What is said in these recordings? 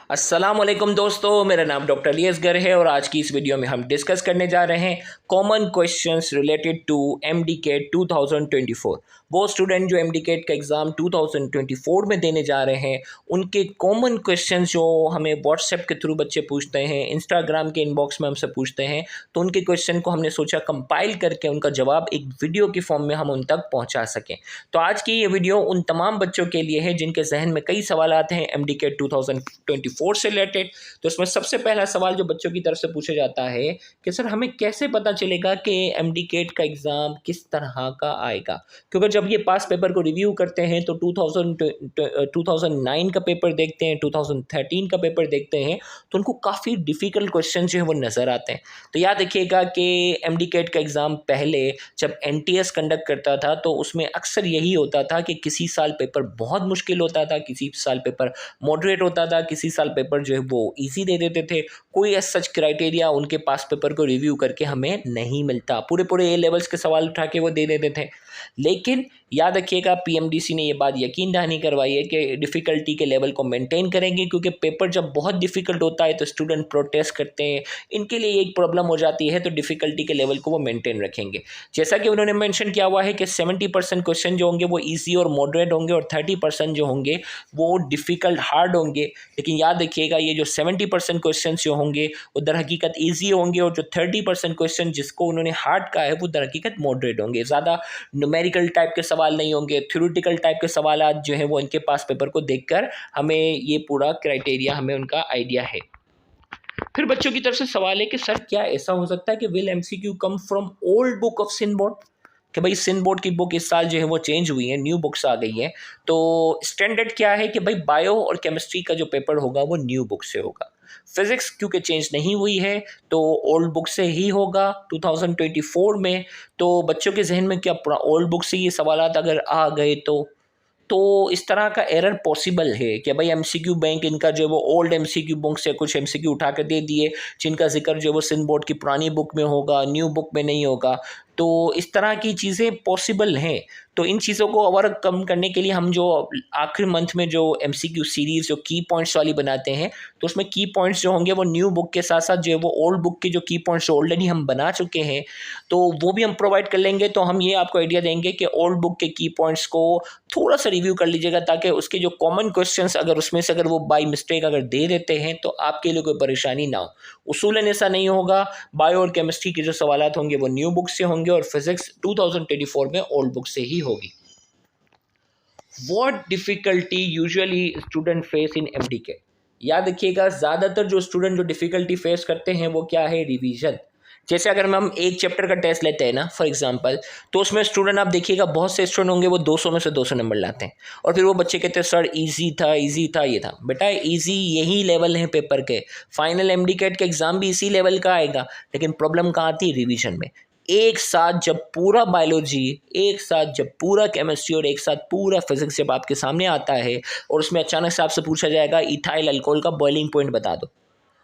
अस्सलामुअलैकुम दोस्तों, मेरा नाम डॉक्टर अलियसगर है और आज की इस वीडियो में हम डिस्कस करने जा रहे हैं कॉमन क्वेश्चंस रिलेटेड टू एमडीकेट 2024। वो स्टूडेंट जो एमडीकेट का एग्ज़ाम 2024 में देने जा रहे हैं उनके कॉमन क्वेश्चंस जो हमें व्हाट्सएप के थ्रू बच्चे पूछते हैं, इंस्टाग्राम के इनबॉक्स में हमसे पूछते हैं, तो उनके क्वेश्चन को हमने सोचा कंपाइल करके उनका जवाब एक वीडियो की फॉर्म में हम उन तक पहुँचा सकें। तो आज की ये वीडियो उन तमाम बच्चों के लिए है जिनके जहन में कई सवाल आते हैं एमडीकेट 2024 से रिलेटेड। तो इसमें सबसे पहला सवाल जो बच्चों की तरफ से पूछा जाता है कि सर हमें कैसे पता चलेगा कि एमडीकेट का एग्ज़ाम किस तरह का आएगा, क्योंकि जब ये पास पेपर को रिव्यू करते हैं तो 2009 का पेपर देखते हैं, 2013 का पेपर देखते हैं, तो उनको काफ़ी डिफ़िकल्ट क्वेश्चन जो है वो नज़र आते हैं। तो याद रखिएगा कि एमडीकेट का एग्ज़ाम पहले जब एनटीएस कंडक्ट करता था तो उसमें अक्सर यही होता था कि किसी साल पेपर बहुत मुश्किल होता था, किसी साल पेपर मॉडरेट होता था, किसी साल पेपर जो है वो ईजी दे देते थे। कोई एज सच क्राइटेरिया उनके पास पेपर को रिव्यू करके हमें नहीं मिलता, पूरे ए लेवल्स के सवाल उठा के वो दे देते थे। लेकिन याद रखिएगा पीएमडीसी ने ये बात यकीन दहानी करवाई है कि डिफ़िकल्टी के लेवल को मेंटेन करेंगे, क्योंकि पेपर जब बहुत डिफ़िकल्ट होता है तो स्टूडेंट प्रोटेस्ट करते हैं, इनके लिए एक प्रॉब्लम हो जाती है, तो डिफ़िकल्टी के लेवल को वो मेंटेन रखेंगे। जैसा कि उन्होंने मेंशन किया हुआ है कि 70% क्वेश्चन जो होंगे वो ईजी और मॉडरेट होंगे और 30% जो होंगे वो डिफ़िकल्ट हार्ड होंगे। लेकिन याद रखिएगा ये जो 70% क्वेश्चन जो होंगे वो दर हकीकत ईजी होंगे और जो 30% क्वेश्चन जिसको उन्होंने हार्ड कहा है वो दर हकीकत मॉडरेट होंगे। ज़्यादा न्यूमेरिकल टाइप के सवाल नहीं होंगे, थ्योरेटिकल टाइप के सवाल जो हैं वो इनके पास पेपर को देखकर हमें ये पूरा क्राइटेरिया हमें उनका आइडिया है। फिर बच्चों की तरफ से सवाल है कि सर क्या ऐसा हो सकता है कि will MCQ come from old book of सिनबोर्ड, कि भाई सिनबोर्ड की बुक इस साल जो है वो चेंज हुई है, न्यू बुक्स आ गई हैं, तो स्टैंडर्ड क्या है कि भाई बायो और केमिस्ट्री का जो पेपर होगा वो न्यू बुक से होगा। फिजिक्स क्योंकि चेंज नहीं हुई है तो ओल्ड बुक से ही होगा 2024 में। तो बच्चों के जहन में क्या ओल्ड बुक से ये सवाल अगर आ गए तो इस तरह का एरर पॉसिबल है कि भाई एमसीक्यू बैंक इनका जो है वो ओल्ड एमसीक्यू बुक से कुछ एमसीक्यू उठा कर दे दिए जिनका जिक्र जो है वो सिनबोर्ड की पुरानी बुक में होगा, न्यू बुक में नहीं होगा। तो इस तरह की चीज़ें पॉसिबल हैं। तो इन चीज़ों को और कम करने के लिए हम जो आखिरी मंथ में जो एमसीक्यू सीरीज़ जो की पॉइंट्स वाली बनाते हैं, तो उसमें की पॉइंट्स जो होंगे वो न्यू बुक के साथ साथ जो है वो ओल्ड बुक के जो की पॉइंट्स ऑलरेडी हम बना चुके हैं तो वो भी हम प्रोवाइड कर लेंगे। तो हम ये आपको आइडिया देंगे कि ओल्ड बुक के की पॉइंट्स को थोड़ा सा रिव्यू कर लीजिएगा, ताकि उसके जो कॉमन क्वेश्चंस अगर उसमें से अगर वो बाय मिस्टेक अगर दे देते हैं तो आपके लिए कोई परेशानी ना हो। उसूलन ऐसा नहीं होगा। बायो और केमिस्ट्री के जो सवाल होंगे वो न्यू बुक से होंगे और फिजिक्स 2024 में ओल्ड बुक से ही होगी। What difficulty usually student face in MDK? याद रखिएगा ज़्यादातर जो स्टूडेंट जो डिफ़िकल्टी फेस करते हैं वो क्या है, रिवीजन। जैसे अगर हम एक चैप्टर का टेस्ट लेते हैं ना फॉर एग्जांपल, तो उसमें स्टूडेंट आप देखिएगा बहुत से स्टूडेंट होंगे वो 200 में से 200 नंबर लाते हैं और फिर वो बच्चे कहते हैं सर इजी था ये था। बेटा इजी यही लेवल है पेपर के, फाइनल एमडीकेट के एग्ज़ाम भी इसी लेवल का आएगा। लेकिन प्रॉब्लम कहाँ आती है, रिवीजन में। एक साथ जब पूरा बायोलॉजी, एक साथ जब पूरा केमिस्ट्री और एक साथ पूरा फिजिक्स जब आपके सामने आता है और उसमें अचानक से आपसे पूछा जाएगा इथाइल अल्कोहल का बॉइलिंग पॉइंट बता दो,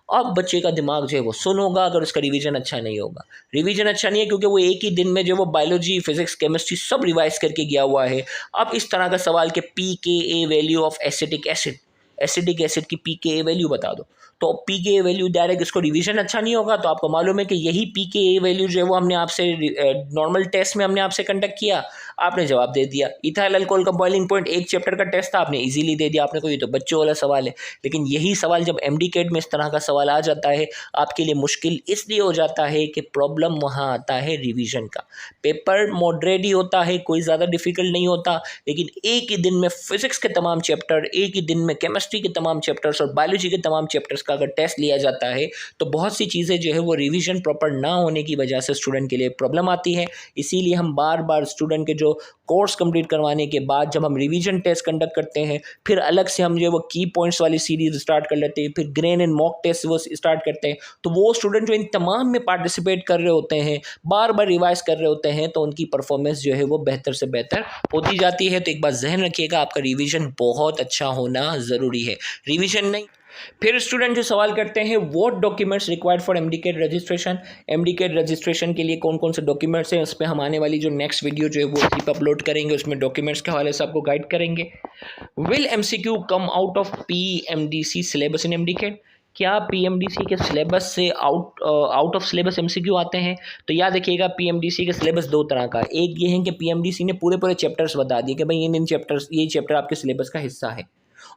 अब बच्चे का दिमाग जो है वो सुन होगा अगर उसका रिवीजन अच्छा नहीं होगा। रिवीजन अच्छा नहीं है क्योंकि वो एक ही दिन में जो वो बायोलॉजी, फिजिक्स, केमिस्ट्री सब रिवाइज करके गया हुआ है। अब इस तरह का सवाल के pKa value of acetic acid की पीकेए वैल्यू बता दो, तो पीकेए वैल्यू डायरेक्ट इसको रिवीजन अच्छा नहीं होगा। तो आपको मालूम है कि यही पीकेए वैल्यू जो है वो हमने आपसे नॉर्मल टेस्ट में हमने आपसे कंडक्ट किया, आपने जवाब दे दिया। इथाइल अल्कोहल का बॉइलिंग पॉइंट एक चैप्टर का टेस्ट था, आपने इजीली दे दिया, आपने कोई तो बच्चों वाला सवाल है। लेकिन यही सवाल जब एमडीकेट में इस तरह का सवाल आ जाता है आपके लिए मुश्किल इसलिए हो जाता है कि प्रॉब्लम वहाँ आता है रिवीजन का। पेपर मॉडरेट ही होता है, कोई ज़्यादा डिफिकल्ट नहीं होता, लेकिन एक ही दिन में फिजिक्स के तमाम चैप्टर, एक ही दिन में केमिस्ट्री के तमाम चैप्टर्स और बायोलॉजी के तमाम चैप्टर्स का अगर टेस्ट लिया जाता है तो बहुत सी चीज़ें जो है वो रिवीजन प्रॉपर ना होने की वजह से स्टूडेंट के लिए प्रॉब्लम आती है। इसीलिए हम बार बार स्टूडेंट के जो कोर्स कंप्लीट करवाने के बाद जब हम रिवीजन टेस्ट कंडक्ट करते हैं, फिर अलग से हम जो है वो की पॉइंट्स वाली सीरीज स्टार्ट कर लेते हैं, फिर ग्रेन एंड मॉक टेस्ट वो स्टार्ट करते हैं। तो वो स्टूडेंट जो इन तमाम में पार्टिसिपेट कर रहे होते हैं, बार बार रिवाइज कर रहे होते हैं, तो उनकी परफॉर्मेंस जो है वो बेहतर से बेहतर होती जाती है। तो एक बात जहन रखिएगा, आपका रिवीजन बहुत अच्छा होना ज़रूरी है। रिवीजन नहीं फिर स्टूडेंट जो सवाल करते हैं what documents required for MDCAT registration, MDCAT registration के लिए कौन कौन से डॉक्यूमेंट्स हैं, उस पर हम आने वाली जो नेक्स्ट वीडियो जो है वो इसी पर अपलोड करेंगे, उसमें डॉक्यूमेंट्स के हवाले से आपको गाइड करेंगे। Will MCQ come out of PMDC syllabus in MDCAT, क्या पीएमडीसी के सिलेबस से आउट ऑफ सिलेबस एमसीक्यू आते हैं? तो याद रखिएगा पीएमडीसी का सिलेबस दो तरह का, एक ये है कि पीएमडीसी ने पूरे पूरे चैप्टर्स बता दिए कि भाई इन चैप्टर्स, ये चैप्टर आपके सिलेबस का हिस्सा है,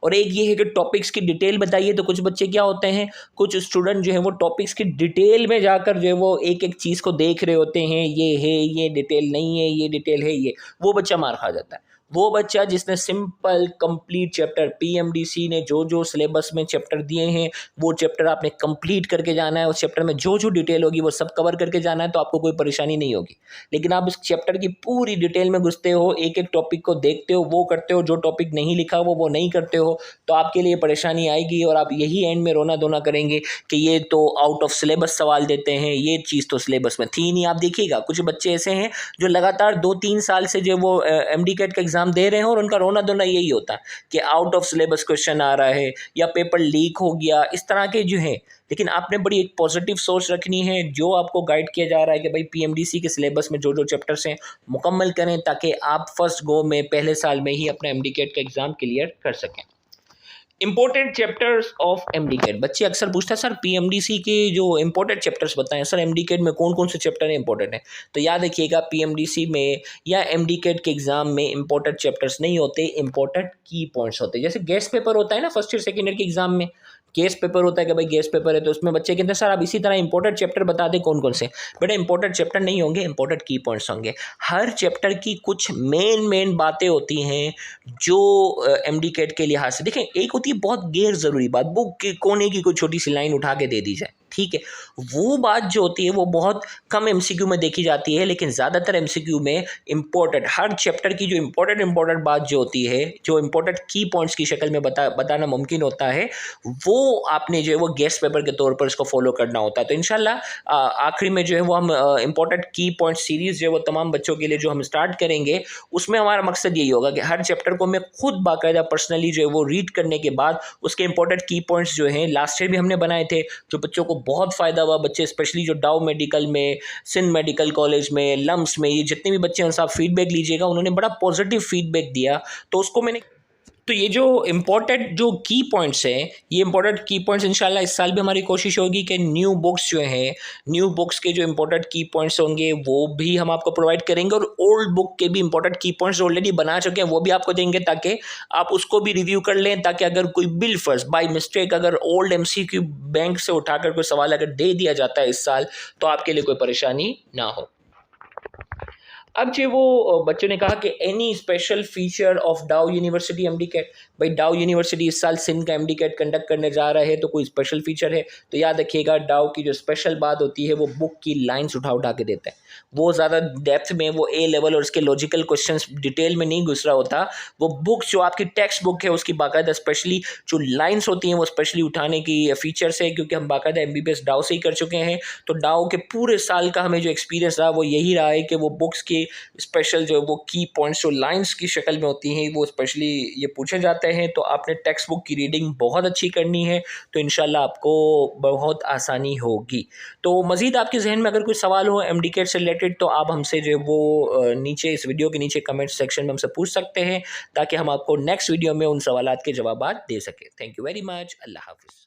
और एक ये है कि टॉपिक्स की डिटेल बताइए। तो कुछ बच्चे क्या होते हैं, कुछ स्टूडेंट जो है वो टॉपिक्स की डिटेल में जाकर जो है वो एक एक चीज़ को देख रहे होते हैं, ये है, ये डिटेल नहीं है, ये डिटेल है, ये वो बच्चा मार खा जाता है। वो बच्चा जिसने सिंपल कंप्लीट चैप्टर, पीएमडीसी ने जो जो सिलेबस में चैप्टर दिए हैं वो चैप्टर आपने कंप्लीट करके जाना है, उस चैप्टर में जो जो डिटेल होगी वो सब कवर करके जाना है, तो आपको कोई परेशानी नहीं होगी। लेकिन आप इस चैप्टर की पूरी डिटेल में घुसते हो, एक एक टॉपिक को देखते हो, वो करते हो, जो टॉपिक नहीं लिखा वो नहीं करते हो, तो आपके लिए परेशानी आएगी और आप यही एंड में रोना धोना करेंगे कि ये तो आउट ऑफ सिलेबस सवाल देते हैं, ये चीज़ तो सिलेबस में थी नहीं। आप देखिएगा कुछ बच्चे ऐसे हैं जो लगातार 2-3 साल से जो वो एमडीकेट का एग्जाम दे रहे हैं और उनका रोना धोना यही होता है कि आउट ऑफ सिलेबस क्वेश्चन आ रहा है या पेपर लीक हो गया, इस तरह के जो है। लेकिन आपने बड़ी एक पॉजिटिव सोच रखनी है, जो आपको गाइड किया जा रहा है कि भाई पीएमडीसी के सिलेबस में जो जो चैप्टर्स हैं मुकम्मल करें, ताकि आप फर्स्ट गो में पहले साल में ही अपना एमडीकेट का एग्जाम क्लियर कर सकें। इंपॉर्टेंट चैप्टर्स ऑफ एमडीकेट, बच्चे अक्सर पूछते हैं सर पीएमडीसी के जो इंपॉर्टेंट चैप्टर्स बताएं, सर एमडीकेट में कौन कौन से चैप्टर इंपॉर्टेंट हैं। तो याद रखिएगा पीएमडीसी में या एमडीकेट के एग्जाम में इंपॉर्टेंट चैप्टर्स नहीं होते, इंपॉर्टेंट की पॉइंट्स होते हैं। जैसे गेस्ट पेपर होता है ना फर्स्ट ईयर सेकेंड ईयर के एग्जाम में, गेस्ट पेपर होता है कि भाई गेस्ट पेपर है, तो उसमें बच्चे कहते हैं सर आप इसी तरह इंपॉर्टेंट चैप्टर बता दें कौन कौन से। बेटा इंपॉर्टेंट चैप्टर नहीं होंगे, इंपॉर्टेंट की पॉइंट्स होंगे। हर चैप्टर की कुछ मेन बातें होती हैं जो एमडीकेट के लिहाज से, देखें एक होती है बहुत गैर ज़रूरी बात, बुक के कोने की कोई छोटी सी लाइन उठा के दे दी जाए, ठीक है, वो बात जो होती है वो बहुत कम एमसीक्यू में देखी जाती है, लेकिन ज़्यादातर एमसीक्यू में इंपॉर्टेंट हर चैप्टर की जो इंपॉर्टेंट बात जो होती है, जो इंपॉर्टेंट की पॉइंट्स की शक्ल में बताना मुमकिन होता है, वो आपने जो है वो गेस्ट पेपर के तौर पर इसको फॉलो करना होता है। तो इंशाल्लाह आखिरी में जो है वो हम इंपॉर्टेंट की पॉइंट सीरीज़ जो है वो तमाम बच्चों के लिए जो हम स्टार्ट करेंगे, उसमें हमारा मकसद यही होगा कि हर चैप्टर को मैं खुद बाकायदा पर्सनली जो है वो रीड करने के बाद उसके इंपॉर्टेंट की पॉइंट्स जो हैं लास्ट ईयर भी हमने बनाए थे, जो बच्चों को बहुत फ़ायदा हुआ। बच्चे स्पेशली जो डाउ मेडिकल में, सिंध मेडिकल कॉलेज में, लम्स में, ये जितने भी बच्चे हैं साहब फीडबैक लीजिएगा, उन्होंने बड़ा पॉजिटिव फीडबैक दिया, तो उसको मैंने, तो ये जो इम्पोर्टेंट जो की पॉइंट्स हैं, ये इंपॉर्टेंट की पॉइंट्स इंशाल्लाह इस साल भी हमारी कोशिश होगी कि न्यू बुक्स जो हैं, न्यू बुक्स के जो इंपॉर्टेंट की पॉइंट्स होंगे वो भी हम आपको प्रोवाइड करेंगे, और ओल्ड बुक के भी इंपॉर्टेंट की पॉइंट्स ऑलरेडी बना चुके हैं वो भी आपको देंगे, ताकि आप उसको भी रिव्यू कर लें, ताकि अगर कोई बिल फर्स्ट बाय मिस्टेक अगर ओल्ड एमसीक्यू बैंक से उठाकर कोई सवाल अगर दे दिया जाता है इस साल, तो आपके लिए कोई परेशानी ना हो। अब जो वो बच्चों ने कहा कि एनी स्पेशल फीचर ऑफ डाउ यूनिवर्सिटी एमडीकेट, भाई डाउ यूनिवर्सिटी इस साल सिंध का एमडीकेट कंडक्ट करने जा रहा है, तो कोई स्पेशल फीचर है? तो याद रखिएगा डाउ की जो स्पेशल बात होती है वो बुक की लाइन्स उठा के देता है, वो ज़्यादा डेप्थ में वो ए लेवल और उसके लॉजिकल क्वेश्चंस डिटेल में नहीं घुस रहा होता। वो बुक जो आपकी टेक्स्ट बुक है उसकी बाकायदा स्पेशली जो लाइन्स होती हैं वो स्पेशली उठाने की फीचर्स है, क्योंकि हम बाकायदा एमबीबीएस डाउ से ही कर चुके हैं। तो डाउ के पूरे साल का हमें जो एक्सपीरियंस रहा वो यही रहा है कि वो बुक्स की स्पेशल जो वो की पॉइंट्स जो लाइन्स की शक्ल में होती हैं वो स्पेशली ये पूछे जाते हैं। तो आपने टेक्स्ट बुक की रीडिंग बहुत अच्छी करनी है, तो इंशाल्लाह आपको बहुत आसानी होगी। तो मज़ीद आपके जहन में अगर कोई सवाल हो एमडीकेट से रिलेटेड, तो आप हमसे जो वो नीचे इस वीडियो के नीचे कमेंट सेक्शन में हमसे पूछ सकते हैं, ताकि हम आपको नेक्स्ट वीडियो में उन सवालात के जवाब दे सकें। Thank you very much. अल्लाह हाफ़िज़।